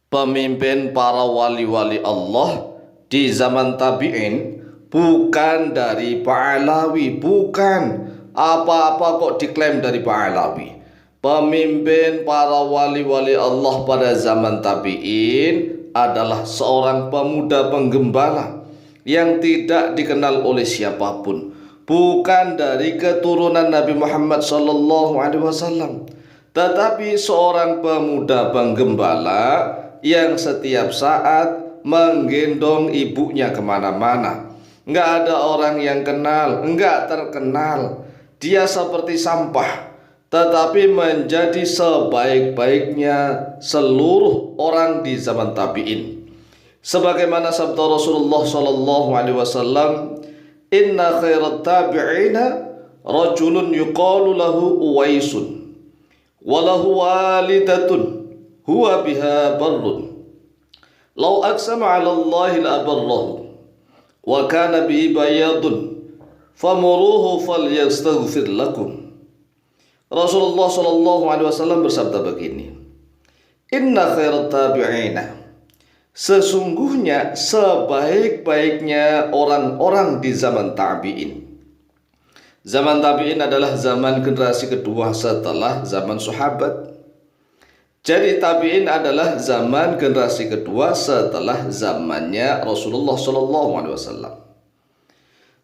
pemimpin para wali-wali Allah di zaman tabi'in bukan dari Ba'alawi, bukan apa-apa kok diklaim dari Ba'alawi. Pemimpin para wali-wali Allah pada zaman tabi'in adalah seorang pemuda penggembala yang tidak dikenal oleh siapapun, bukan dari keturunan Nabi Muhammad SAW, tetapi seorang pemuda penggembala yang setiap saat menggendong ibunya kemana-mana. Nggak ada orang yang kenal, nggak terkenal. Dia seperti sampah, tetapi menjadi sebaik-baiknya seluruh orang di zaman tabi'in. Sebagaimana sabda Rasulullah SAW, "Inna khairat tabi'ina rajulun yuqalu lahu Uwaisun, walahu walidatun huwa biha barrun, law aqsama 'ala Allahi la abarrahu, wa kana bihi bayadun, famuruhu falyastaghfir lakum." Rasulullah SAW bersabda begini, "Inna khairat tabi'ina," sesungguhnya sebaik-baiknya orang-orang di zaman tabi'in. Zaman tabi'in adalah zaman generasi kedua setelah zaman sahabat. Jadi tabi'in adalah zaman generasi kedua setelah zamannya Rasulullah SAW.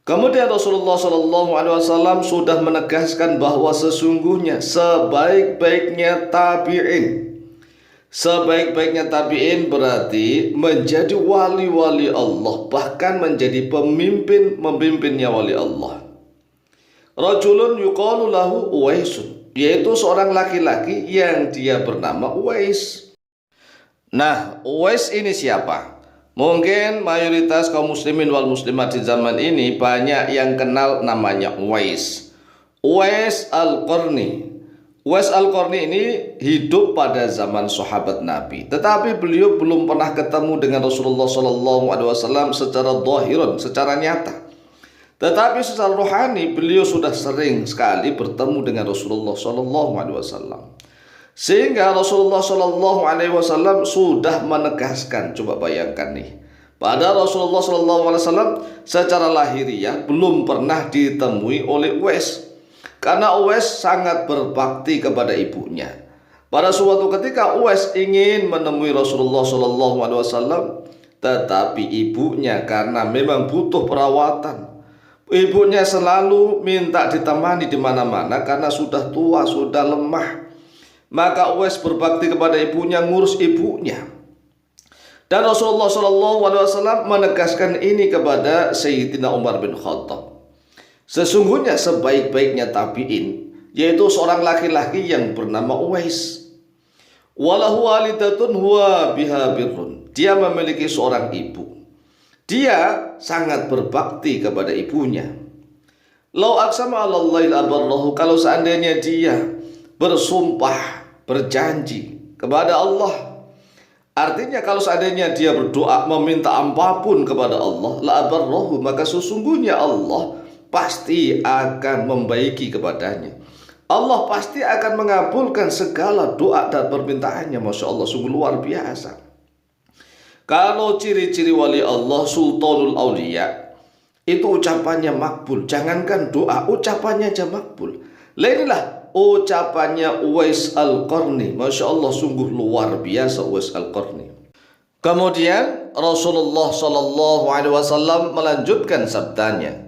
Kemudian Rasulullah SAW sudah menegaskan bahwa sesungguhnya sebaik-baiknya tabi'in. Sebaik-baiknya tabi'in berarti menjadi wali-wali Allah, bahkan menjadi pemimpinnya wali Allah. Rajulun yuqalu lahu Uwaisun, yaitu seorang laki-laki yang dia bernama Uwais. Nah, Uwais ini siapa? Mungkin mayoritas kaum muslimin wal muslimat di zaman ini banyak yang kenal namanya Uwais. Uwais Al-Qarni. Uwais Al-Qarni ini hidup pada zaman sahabat Nabi, tetapi beliau belum pernah ketemu dengan Rasulullah SAW secara zahiran, secara nyata. Tetapi secara rohani beliau sudah sering sekali bertemu dengan Rasulullah SAW. Sehingga Rasulullah SAW sudah menegaskan, coba bayangkan nih, pada Rasulullah SAW secara lahiriah belum pernah ditemui oleh Uwais, karena Uwais sangat berbakti kepada ibunya. Pada suatu ketika Uwais ingin menemui Rasulullah SAW, tetapi ibunya karena memang butuh perawatan, ibunya selalu minta ditemani di mana-mana karena sudah tua, sudah lemah. Maka Uwais berbakti kepada ibunya, ngurus ibunya. Dan Rasulullah SAW menegaskan ini kepada Sayyidina Umar bin Khattab. Sesungguhnya sebaik-baiknya tabi'in yaitu seorang laki-laki yang bernama Uwais. Walahu walidatun huwa biha birrun. Dia memiliki seorang ibu. Dia sangat berbakti kepada ibunya. Lau aqsama 'ala Allahi la abarrahu, kalau seandainya dia bersumpah, berjanji kepada Allah, artinya kalau seandainya dia berdoa meminta apapun kepada Allah, la abarrahu, maka sesungguhnya Allah pasti akan membaiki kepadanya. Allah pasti akan mengabulkan segala doa dan permintaannya. Masya Allah, sungguh luar biasa. Kalau ciri-ciri wali Allah, Sultanul Aulia, itu ucapannya makbul. Jangankan doa, ucapannya aja makbul. Inilah ucapannya Uwais Al-Qarni. Masya Allah, sungguh luar biasa Uwais Al-Qarni. Kemudian Rasulullah SAW melanjutkan sabdanya,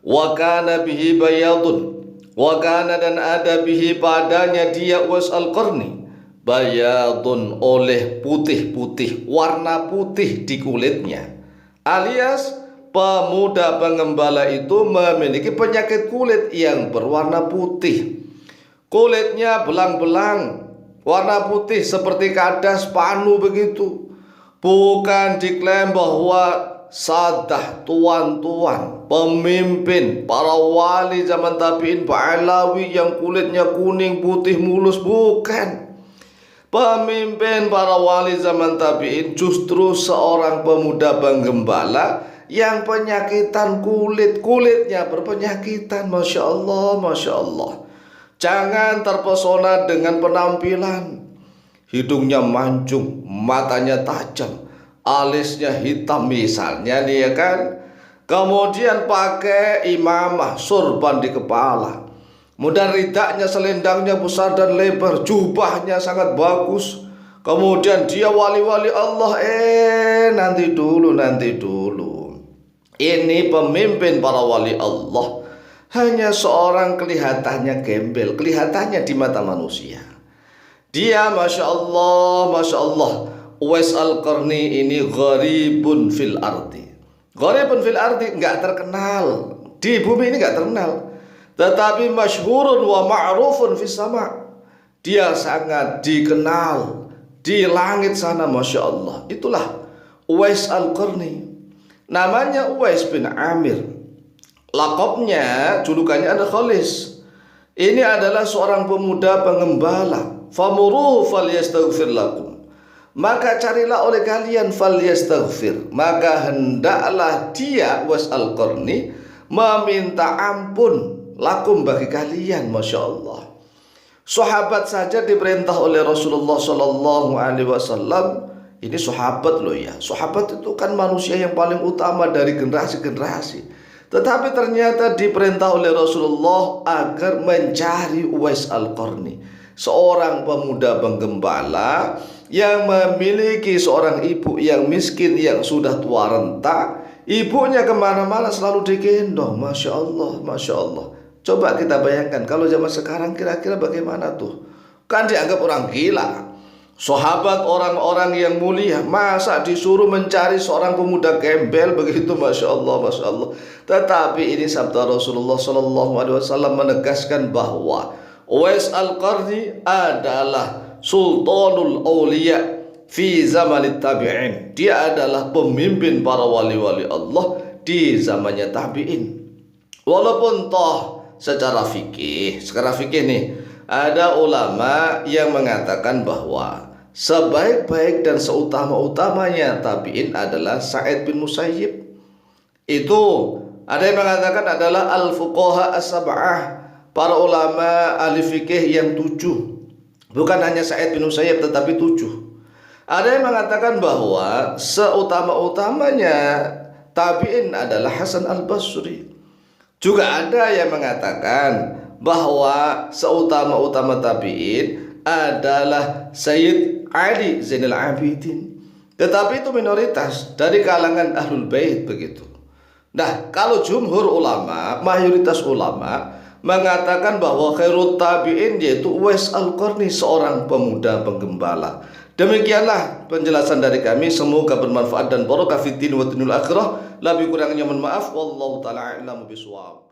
"Wa kana bihi bayadun." Wa kana, dan ada bihi padanya dia Uwais Al-Qarni, bayadun, oleh putih-putih, warna putih di kulitnya. Alias pemuda penggembala itu memiliki penyakit kulit yang berwarna putih. Kulitnya belang-belang, warna putih seperti kadas panu begitu. Bukan diklaim bahwa sadah, tuan-tuan, pemimpin, para wali zaman tabi'in Ba'alawi yang kulitnya kuning, putih, mulus, bukan. Pemimpin para wali zaman tabi'in justru seorang pemuda penggembala yang penyakitan kulitnya berpenyakitan. Masya Allah, Masya Allah. Jangan terpesona dengan penampilan. Hidungnya mancung, matanya tajam, alisnya hitam misalnya nih ya kan. Kemudian pakai imamah, sorban di kepala. Kemudian ridaknya, selendangnya besar dan lebar, jubahnya sangat bagus. Kemudian dia wali-wali Allah. Nanti dulu. Ini pemimpin para wali Allah. Hanya seorang kelihatannya gembel, kelihatannya di mata manusia. Dia Masya Allah, Uwais Al-Qarni ini gharibun fil ardi. Gharibun fil ardi, nggak terkenal di bumi ini, nggak terkenal, tetapi masyhurun wa ma'rufun fis sama. Dia sangat dikenal di langit sana, Masya Allah. Itulah Uwais Al-Qarni. Namanya Uwais bin Amir. Laqabnya, julukannya ada Khalis. Ini adalah seorang pemuda pengembala. Famuruhu falyastaghfir lakum. Maka carilah oleh kalian falyastaghfir. Maka hendaklah dia Uwais Al-Qarni meminta ampun lakum bagi kalian. Masya Allah. Sahabat saja diperintah oleh Rasulullah Sallallahu Alaihi Wasallam. Ini sahabat loh ya. Sahabat itu kan manusia yang paling utama dari generasi-generasi. Tetapi ternyata diperintah oleh Rasulullah agar mencari Uwais Al-Qarni, seorang pemuda penggembala yang memiliki seorang ibu yang miskin, yang sudah tua renta. Ibunya kemana-mana selalu digendong. Masya Allah. Coba kita bayangkan kalau zaman sekarang kira-kira bagaimana tuh. Kan dianggap orang gila. Sahabat orang-orang yang mulia, masa disuruh mencari seorang pemuda gembel begitu? Masya Allah. Tetapi ini sabda Rasulullah Sallallahu Alaihi Wasallam menegaskan bahwa Uwais Al-Qarni adalah Sultanul Auliya fi zaman tabi'in. Dia adalah pemimpin para wali-wali Allah di zamannya tabi'in. Walaupun toh secara fikih nih, ada ulama yang mengatakan bahwa sebaik-baik dan seutama-utamanya tabi'in adalah Sa'id bin Musayyib. Itu ada yang mengatakan adalah al-fuqaha as-sab'ah, para ulama ahli fikih yang 7. Bukan hanya Sa'id bin Musayyib tetapi 7. Ada yang mengatakan bahwa seutama-utamanya tabi'in adalah Hasan al-Basri. Juga ada yang mengatakan bahwa seutama-utama tabi'in adalah Sayyid Ali Zainal Abidin. Tetapi itu minoritas dari kalangan Ahlul Bait begitu. Nah, kalau jumhur ulama, mayoritas ulama mengatakan bahwa khairut tabi'in yaitu Uwais Al-Qarni, seorang pemuda penggembala. Demikianlah penjelasan dari kami, semoga bermanfaat dan barokah fid din wa dinil akhirah. Lebih kurangnya mohon maaf, wallahu taala a'lamu bishawab.